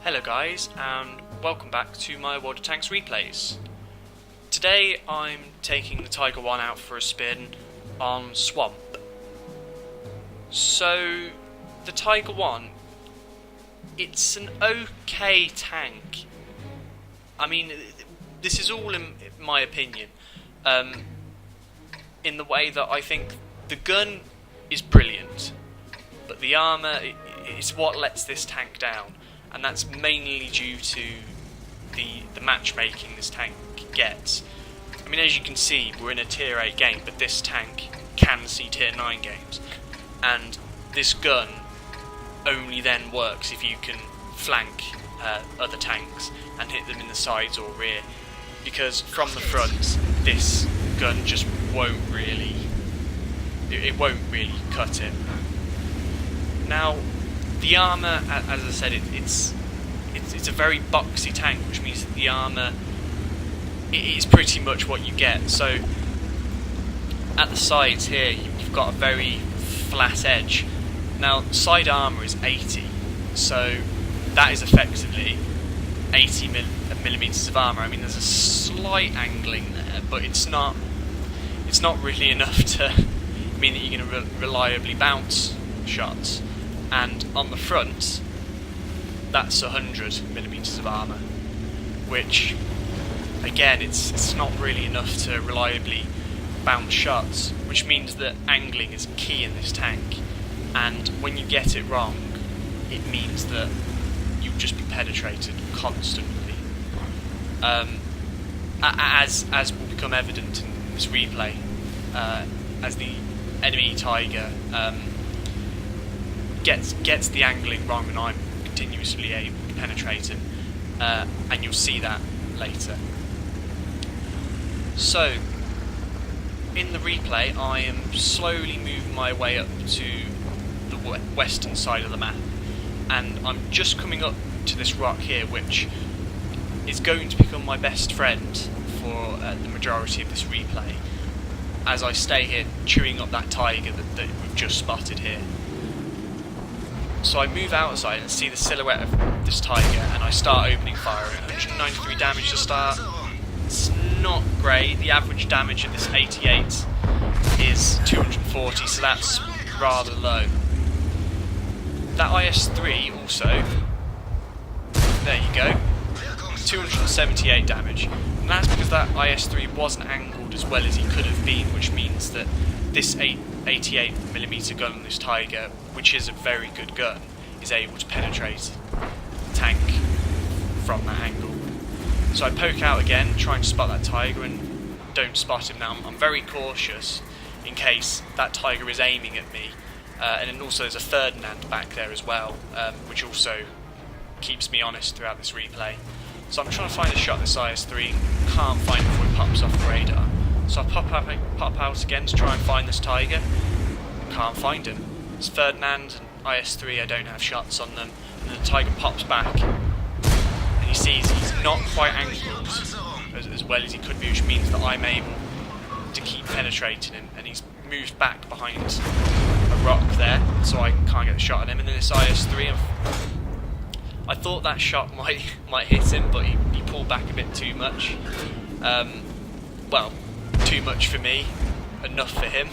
Hello guys, and welcome back to my World of Tanks replays. Today I'm taking the Tiger 1 out for a spin on Swamp. So, the Tiger 1, it's an okay tank. I mean, this is all in my opinion, in the way that I think the gun is brilliant, but the armour is what lets this tank down. And that's mainly due to the matchmaking this tank gets. I mean, as you can see, we're in a tier 8 game, but this tank can see tier 9 games. And this gun only then works if you can flank other tanks and hit them in the sides or rear. Because from the front, this gun just won't really... it won't really cut it. Now, the armour, as I said, it's a very boxy tank, which means that the armour is pretty much what you get. So at the sides here, you've got a very flat edge. Now side armour is 80, so that is effectively 80 millimeters of armour. I mean, there's a slight angling there, but it's not really enough to mean that you're going to reliably bounce shots. And on the front, that's 100 millimeters of armour, which, again, it's not really enough to reliably bounce shots, which means that angling is key in this tank, and when you get it wrong, it means that you'll just be penetrated constantly. As will become evident in this replay, as the enemy Tiger gets the angling wrong and I'm continuously able to penetrate him, and you'll see that later. So, in the replay, I am slowly moving my way up to the western side of the map, and I'm just coming up to this rock here, which is going to become my best friend for the majority of this replay, as I stay here chewing up that tiger that we've just spotted here. So I move outside and see the silhouette of this tiger, and I start opening fire. 193 damage to start. It's not great. The average damage of this 88 is 240, so that's rather low. That IS-3 also, there you go, 278 damage. And that's because that IS-3 wasn't angled as well as he could have been, which means that this 88mm gun on this Tiger, which is a very good gun, is able to penetrate the tank from that angle. So I poke out again, trying to spot that Tiger, and don't spot him now. I'm very cautious in case that Tiger is aiming at me. And then also there's a Ferdinand back there as well, which also keeps me honest throughout this replay. So I'm trying to find a shot at this IS-3, can't find it before it pops off the radar. So I pop out again to try and find this Tiger. Can't find him. It's Ferdinand and IS-3, I don't have shots on them. And then the Tiger pops back, and he sees he's not quite angled as well as he could be, which means that I'm able to keep penetrating him. And he's moved back behind a rock there, so I can't get a shot on him. And then this IS-3, I thought that shot might hit him, but he pulled back a bit too much. Well, too much for me, enough for him.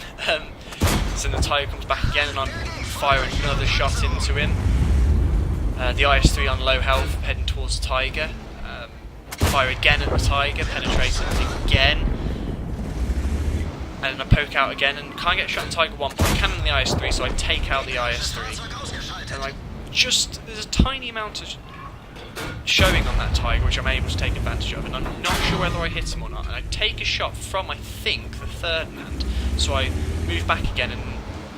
So then the Tiger comes back again, and I'm firing another shot into him. The IS-3 on low health, heading towards the Tiger. Fire again at the Tiger, penetrating it again. And then I poke out again, and can't get a shot at Tiger 1, but I can on the IS-3, so I take out the IS-3. And there's a tiny amount of showing on that Tiger, which I'm able to take advantage of, and I'm not sure whether I hit him or not. And I take a shot from, I think, the Ferdinand. So I move back again, and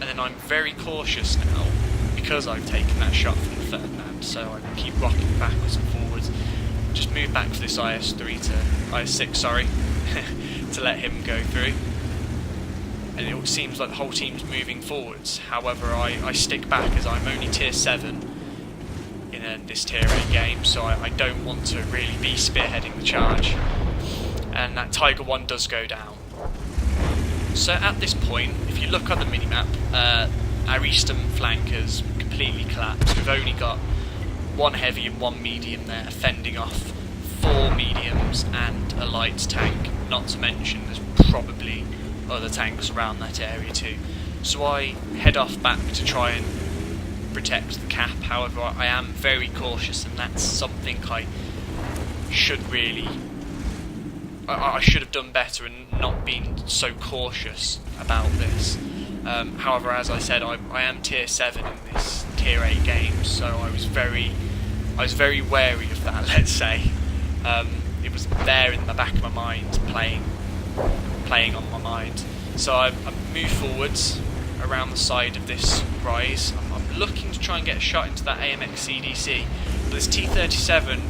then I'm very cautious now because I've taken that shot from the Ferdinand. So I keep rocking backwards and forwards. Just move back for this IS-6, sorry, to let him go through. And it seems like the whole team's moving forwards. However, I stick back as I'm only tier 7 in this tier 8 game, so I don't want to really be spearheading the charge. And that Tiger 1 does go down. So at this point, if you look on the minimap, our eastern flank has completely collapsed. We've only got one heavy and one medium there, fending off 4 mediums and a light tank, not to mention there's probably other tanks around that area too. So I head off back to try and protect the cap. However, I am very cautious, and that's something I should have done better and not been so cautious about this. However, as I said, I am tier 7 in this tier 8 game, so I was very wary of that, let's say. It was there in the back of my mind, playing on my mind. So I moved forwards around the side of this rise. I'm looking to try and get a shot into that AMX CDC, but this T37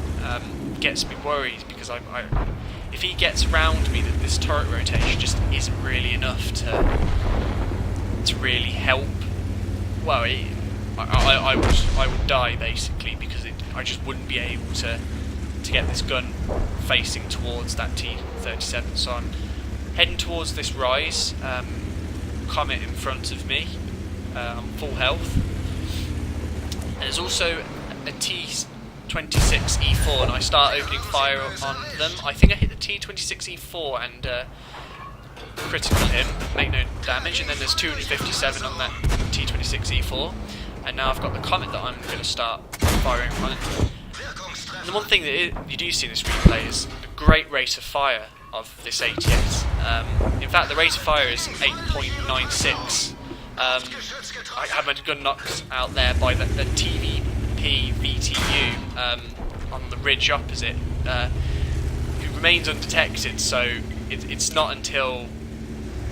gets me worried, because if he gets around me, that this turret rotation just isn't really enough to really help. Well, I would die basically, because I just wouldn't be able to get this gun facing towards that T37. So I'm heading towards this rise. Comet in front of me. I'm full health. And there's also a T26E4, and I start opening fire on them. I think I hit the T26E4 and critical him, make no damage, and then there's 257 on that T26E4, and now I've got the Comet that I'm going to start firing on. And the one thing that you do see in this replay is the great rate of fire of this ATS. In fact, the rate of fire is 8.96. I had my gun knocked out there by the TVP on the ridge opposite, who remains undetected, so it's not until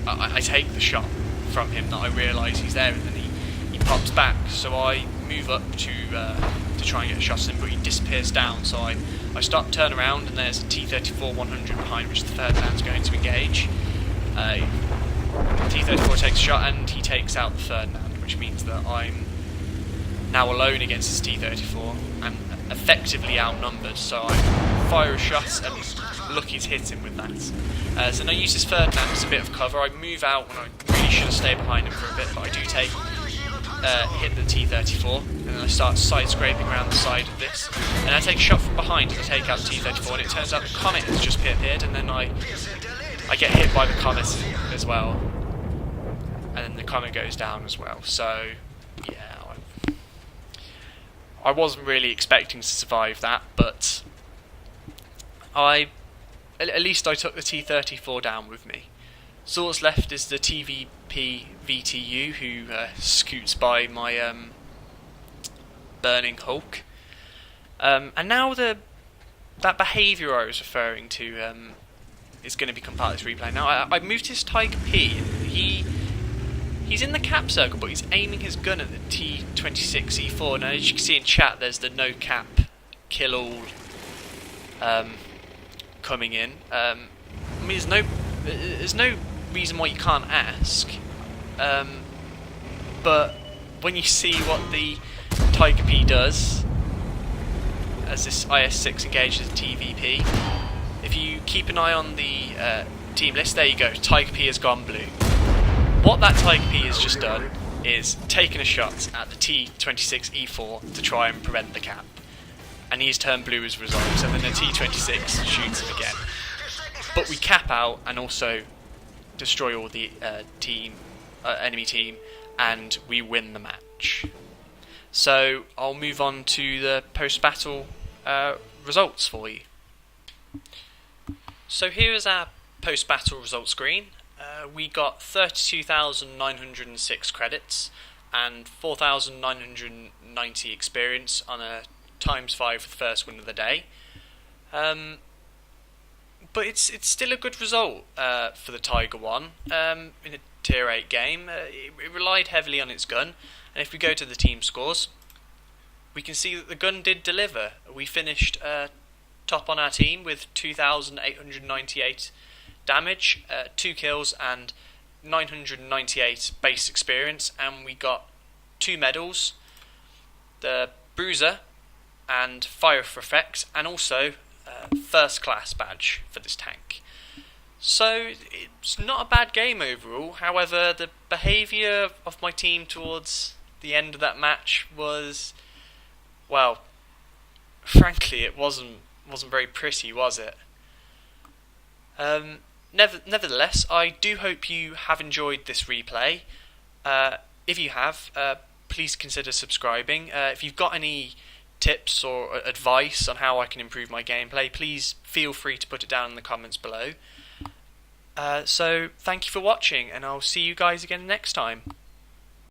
I take the shot from him that I realise he's there, and then he pops back. So I move up to try and get a shot at him, but he disappears down. So I stop, turn around, and there's a T-34-100 behind, which the third man's going to engage. T-34 takes a shot, and he takes out the third man, which means that I'm now alone against this T-34 and effectively outnumbered. So I fire a shot and lucky to hit him with that. So then I use this third man as a bit of cover. I move out when I really should have stayed behind him for a bit, but I do hit the T-34, and then I start side scraping around the side of this, and I take a shot from behind and I take out the T-34, and it turns out the Comet has just appeared, and then I get hit by the Comet as well, and then the Comet goes down as well. So yeah, I wasn't really expecting to survive that, but at least I took the T-34 down with me. So what's left is the TVP VTU, who scoots by my Burning Hulk. And now that behaviour I was referring to is going to become part of this replay. Now I moved his Tiger P. He's in the cap circle, but he's aiming his gun at the T26E4. Now, as you can see in chat, there's the no cap kill all coming in. I mean, there's no reason why you can't ask, but when you see what the Tiger P does as this IS-6 engages the TVP, if you keep an eye on the team list, there you go, Tiger P has gone blue. What that Tiger P has just done is taken a shot at the T26E4 to try and prevent the cap, and he's turned blue as a result, so then the T26 shoots him again. But we cap out and also destroy all the enemy team, and we win the match. So I'll move on to the post-battle results for you. So here is our post-battle result screen. We got 32,906 credits and 4,990 experience on a ×5 for the first win of the day. But it's still a good result for the Tiger 1 in a tier 8 game. It relied heavily on its gun, and if we go to the team scores, we can see that the gun did deliver. We finished top on our team with 2,898 damage, 2 kills and 998 base experience, and we got 2 medals, the Bruiser and Fire for Effect, and also first class badge for this tank. So it's not a bad game overall. However, the behaviour of my team towards the end of that match was, well, frankly, it wasn't very pretty, was it? Nevertheless, I do hope you have enjoyed this replay. If you have, please consider subscribing. If you've got any tips or advice on how I can improve my gameplay, please feel free to put it down in the comments below. So thank you for watching, and I'll see you guys again next time.